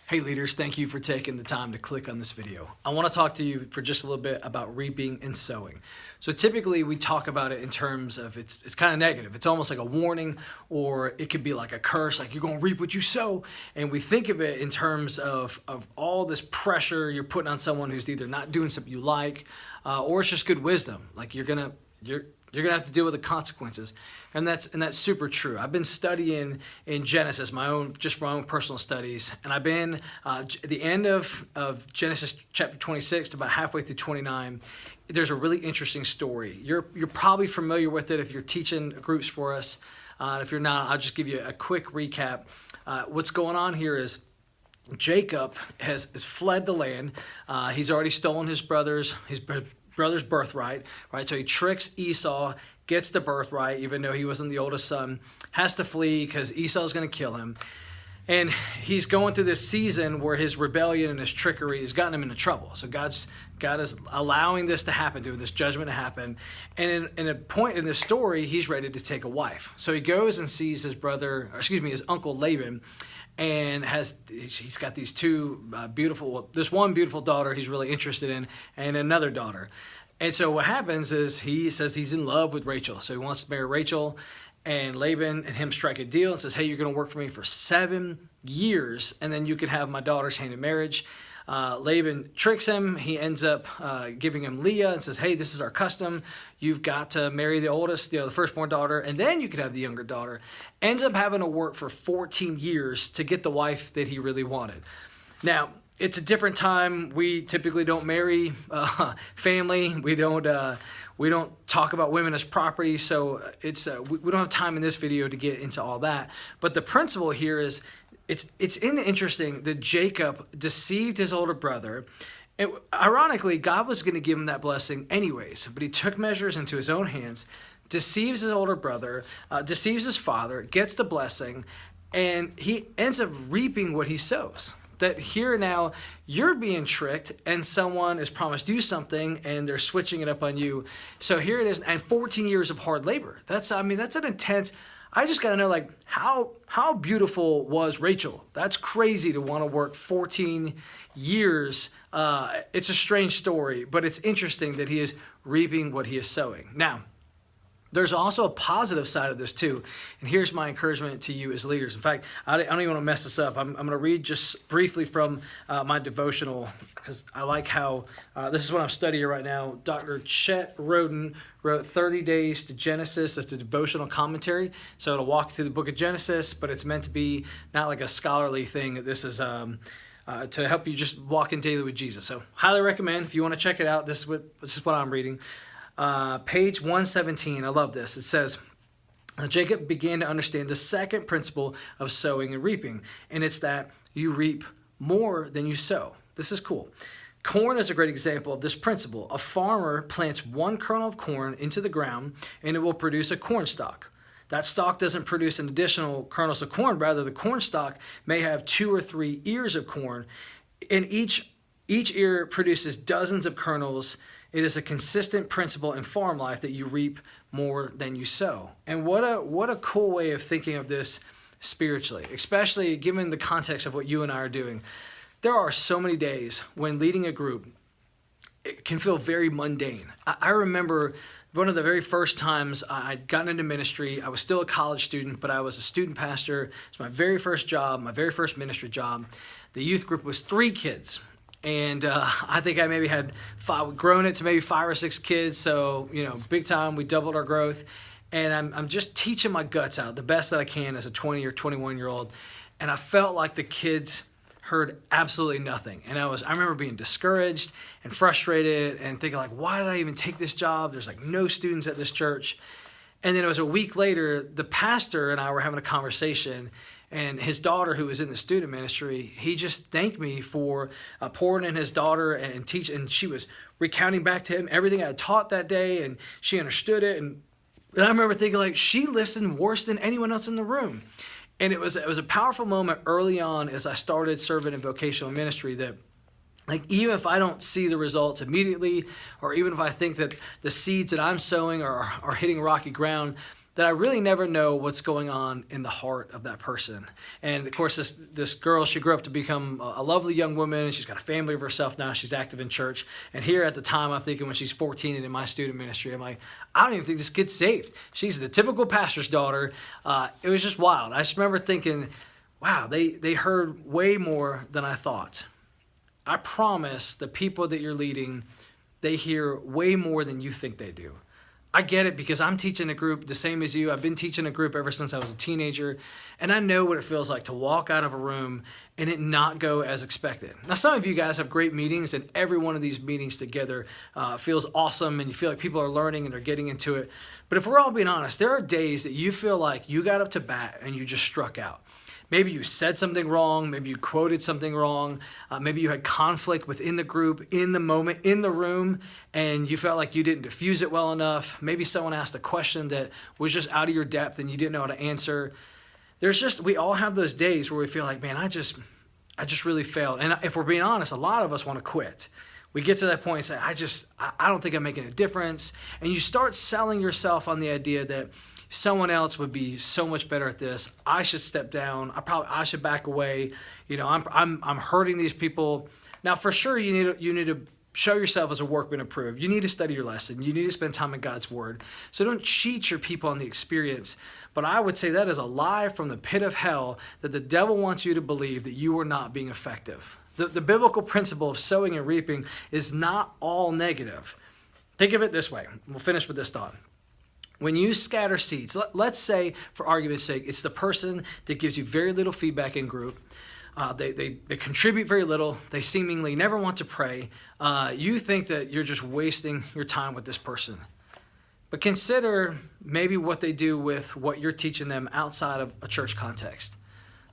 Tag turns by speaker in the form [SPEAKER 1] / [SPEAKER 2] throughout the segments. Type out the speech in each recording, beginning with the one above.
[SPEAKER 1] Hey leaders, thank you for taking the time to click on this video. I want to talk to you for just a little bit about reaping and sowing. So typically we talk about it in terms of it's kind of negative. It's almost like a warning, or it could be like a curse, like you're going to reap what you sow. And we think of it in terms of all this pressure you're putting on someone who's either not doing something you like, or it's just good wisdom. Like you're gonna have to deal with the consequences, and that's super true. I've been studying in Genesis, my own personal studies, and I've been at the end of Genesis chapter 26 to about halfway through 29. There's a really interesting story. You're probably familiar with it if you're teaching groups for us. If you're not, I'll just give you a quick recap. What's going on here is Jacob has fled the land. He's already stolen his brother's birthright, right? So he tricks Esau, gets the birthright, even though he wasn't the oldest son, has to flee because Esau's going to kill him. And he's going through this season where his rebellion and his trickery has gotten him into trouble. So God is allowing this to happen to him, this judgment to happen. And in a point in this story, he's ready to take a wife. So he goes and sees his uncle Laban, and he's got these two this one beautiful daughter he's really interested in, and another daughter. And so what happens is he says he's in love with Rachel, so he wants to marry Rachel. And Laban and him strike a deal and says, hey, you're going to work for me for 7 years, and then you can have my daughter's hand in marriage. Laban tricks him. He ends up giving him Leah and says, hey, this is our custom. You've got to marry the oldest, the firstborn daughter, and then you can have the younger daughter. Ends up having to work for 14 years to get the wife that he really wanted. Now, it's a different time. We typically don't marry family. We don't talk about women as property. So we don't have time in this video to get into all that. But the principle here is it's interesting that Jacob deceived his older brother. Ironically, God was going to give him that blessing anyways, but he took measures into his own hands, deceives his older brother, deceives his father, gets the blessing, and he ends up reaping what he sows. That here now you're being tricked and someone has promised you something and they're switching it up on you. So here it is, and 14 years of hard labor. That's an intense. I just got to know, like, how beautiful was Rachel? That's crazy to want to work 14 years. It's a strange story, but it's interesting that he is reaping what he is sowing. Now, there's also a positive side of this too. And here's my encouragement to you as leaders. In fact, I don't even want to mess this up. I'm going to read just briefly from my devotional, because I like how this is what I'm studying right now. Dr. Chet Roden wrote 30 Days to Genesis. That's the devotional commentary. So it'll walk through the book of Genesis, but it's meant to be not like a scholarly thing. This is to help you just walk in daily with Jesus. So highly recommend if you want to check it out. This is what I'm reading. Page 117, I love this. It says, Jacob began to understand the second principle of sowing and reaping, and it's that you reap more than you sow. This is cool. Corn is a great example of this principle. A farmer plants one kernel of corn into the ground, and it will produce a corn stalk. That stalk doesn't produce an additional kernels of corn. Rather, the corn stalk may have 2 or 3 ears of corn, and each ear produces dozens of kernels. It is a consistent principle in farm life that you reap more than you sow. And what a cool way of thinking of this spiritually, especially given the context of what you and I are doing. There are so many days when leading a group, it can feel very mundane. I remember one of the very first times I'd gotten into ministry. I was still a college student, but I was a student pastor. It's my very first job, my very first ministry job. The youth group was 3 kids. And I think I maybe had grown it to maybe 5 or 6 kids. So, big time, we doubled our growth. And I'm just teaching my guts out the best that I can as a 20 or 21-year-old. And I felt like the kids heard absolutely nothing. And I remember being discouraged and frustrated and thinking, like, why did I even take this job? There's like no students at this church. And then it was a week later, the pastor and I were having a conversation, and his daughter, who was in the student ministry, he just thanked me for pouring in his daughter and teaching. And she was recounting back to him everything I had taught that day, and she understood it. And I remember thinking, like, she listened worse than anyone else in the room. And it was a powerful moment early on as I started serving in vocational ministry that, like, even if I don't see the results immediately, or even if I think that the seeds that I'm sowing are hitting rocky ground, that I really never know what's going on in the heart of that person. And of course, this girl, she grew up to become a lovely young woman, and she's got a family of herself now. She's active in church. And here at the time, I'm thinking when she's 14 and in my student ministry, I'm like, I don't even think this kid's saved. She's the typical pastor's daughter. It was just wild. I just remember thinking, wow, they heard way more than I thought. I promise the people that you're leading, they hear way more than you think they do. I get it because I'm teaching a group the same as you. I've been teaching a group ever since I was a teenager, and I know what it feels like to walk out of a room and it not go as expected. Now, some of you guys have great meetings, and every one of these meetings together feels awesome, and you feel like people are learning and they're getting into it. But if we're all being honest, there are days that you feel like you got up to bat and you just struck out. Maybe you said something wrong. Maybe you quoted something wrong. Maybe you had conflict within the group, in the moment, in the room, and you felt like you didn't diffuse it well enough. Maybe someone asked a question that was just out of your depth and you didn't know how to answer. We all have those days where we feel like, man, I just really failed. And if we're being honest, a lot of us want to quit. We get to that point and say, I don't think I'm making a difference. And you start selling yourself on the idea that someone else would be so much better at this. I should step down. I should back away. I'm hurting these people. Now, for sure, you need to show yourself as a workman approved. You need to study your lesson. You need to spend time in God's word. So don't cheat your people on the experience. But I would say that is a lie from the pit of hell that the devil wants you to believe that you are not being effective. The biblical principle of sowing and reaping is not all negative. Think of it this way. We'll finish with this thought. When you scatter seeds, let's say, for argument's sake, it's the person that gives you very little feedback in group. They contribute very little. They seemingly never want to pray. You think that you're just wasting your time with this person. But consider maybe what they do with what you're teaching them outside of a church context.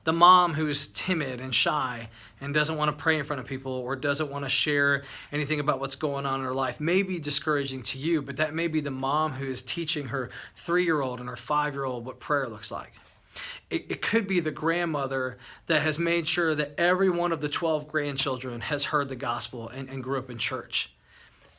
[SPEAKER 1] The mom who's timid and shy and doesn't want to pray in front of people or doesn't want to share anything about what's going on in her life may be discouraging to you, but that may be the mom who is teaching her 3-year-old and her 5-year-old what prayer looks like. It could be the grandmother that has made sure that every one of the 12 grandchildren has heard the gospel and grew up in church.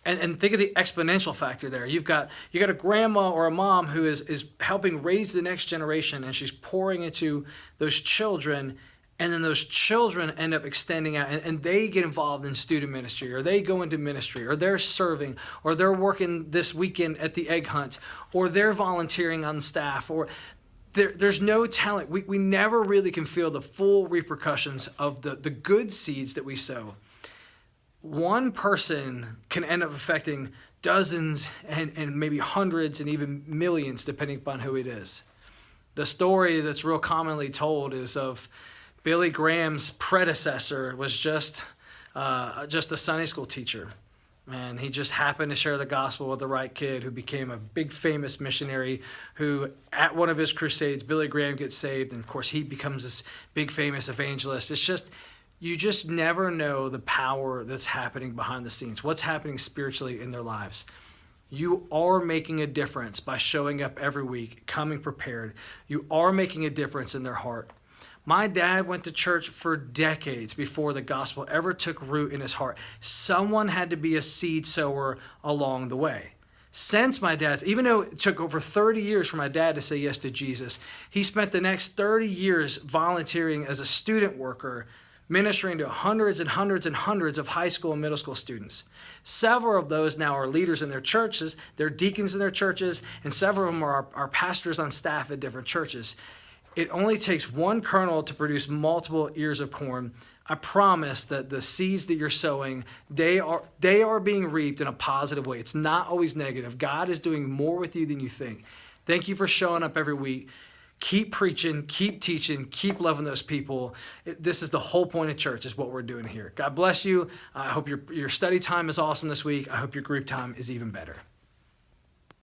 [SPEAKER 1] And think of the exponential factor there. You got a grandma or a mom who is helping raise the next generation, and she's pouring into those children, and then those children end up extending out, and they get involved in student ministry, or they go into ministry, or they're serving, or they're working this weekend at the egg hunt, or they're volunteering on staff, or there's no talent. We never really can feel the full repercussions of the good seeds that we sow. One person can end up affecting dozens and maybe hundreds and even millions, depending upon who it is. The story that's real commonly told is of Billy Graham's predecessor was just a Sunday school teacher. And he just happened to share the gospel with the right kid who became a big famous missionary who, at one of his crusades, Billy Graham gets saved. And of course, he becomes this big famous evangelist. You just never know the power that's happening behind the scenes, what's happening spiritually in their lives. You are making a difference by showing up every week, coming prepared. You are making a difference in their heart. My dad went to church for decades before the gospel ever took root in his heart. Someone had to be a seed sower along the way. Since even though it took over 30 years for my dad to say yes to Jesus, he spent the next 30 years volunteering as a student worker, ministering to hundreds and hundreds and hundreds of high school and middle school students. Several of those now are leaders in their churches, they're deacons in their churches, and several of them are pastors on staff at different churches. It only takes one kernel to produce multiple ears of corn. I promise that the seeds that you're sowing, they are being reaped in a positive way. It's not always negative. God is doing more with you than you think. Thank you for showing up every week. Keep preaching, keep teaching, keep loving those people. This is the whole point of church, is what we're doing here. God bless you. I hope your study time is awesome this week. I hope your group time is even better.